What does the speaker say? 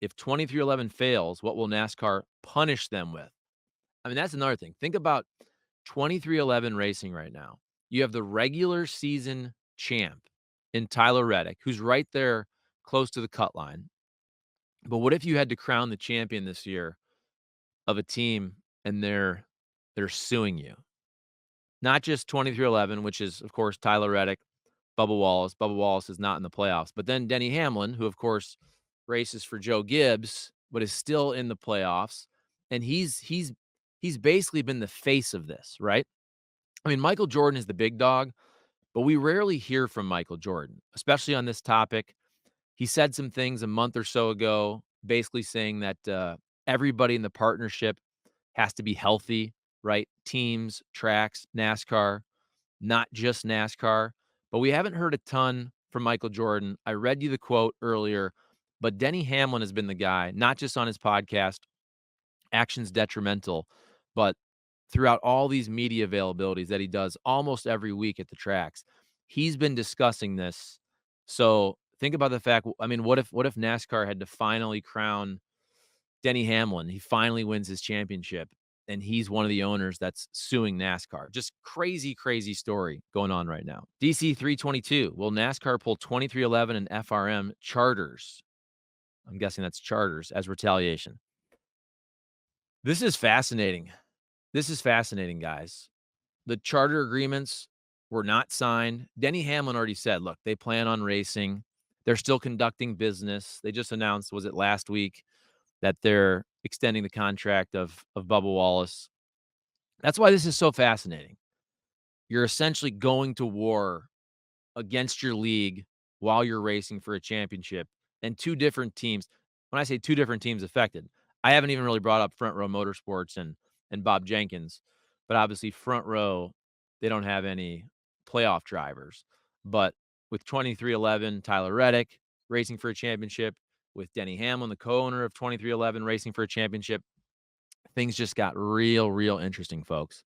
If 2311 fails, what will NASCAR punish them with? I mean, that's another thing. Think about 2311 racing right now. You have the regular season champ in Tyler Reddick, who's right there close to the cut line. But what if you had to crown the champion this year of a team and they're suing you? Not just 2311, which is, of course, Tyler Reddick, Bubba Wallace. Bubba Wallace is not in the playoffs. But then Denny Hamlin, who, of course, races for Joe Gibbs, but is still in the playoffs. And he's basically been the face of this, right? I mean, Michael Jordan is the big dog, but we rarely hear from Michael Jordan, especially on this topic. He said some things a month or so ago, basically saying that everybody in the partnership has to be healthy, right? Teams, tracks, NASCAR, not just NASCAR. But we haven't heard a ton from Michael Jordan. I read you the quote earlier, but Denny Hamlin has been the guy, not just on his podcast, Actions Detrimental, but throughout all these media availabilities that he does almost every week at the tracks. He's been discussing this. So think about the fact, I mean, what if NASCAR had to finally crown Denny Hamlin? He finally wins his championship, and he's one of the owners that's suing NASCAR. Just crazy, crazy story going on right now. DC 322. Will NASCAR pull 2311 and FRM charters? I'm guessing that's charters as retaliation. This is fascinating. This is fascinating, guys. The charter agreements were not signed. Denny Hamlin already said, look, they plan on racing. They're still conducting business. They just announced, was it last week, that they're extending the contract of Bubba Wallace. That's why this is so fascinating. You're essentially going to war against your league while you're racing for a championship, and two different teams. When I say two different teams affected, I haven't even really brought up Front Row Motorsports and Bob Jenkins, but obviously Front Row, they don't have any playoff drivers. But with 2311, Tyler Reddick racing for a championship, with Denny Hamlin, the co-owner of 2311, racing for a championship, things just got real, real interesting, folks.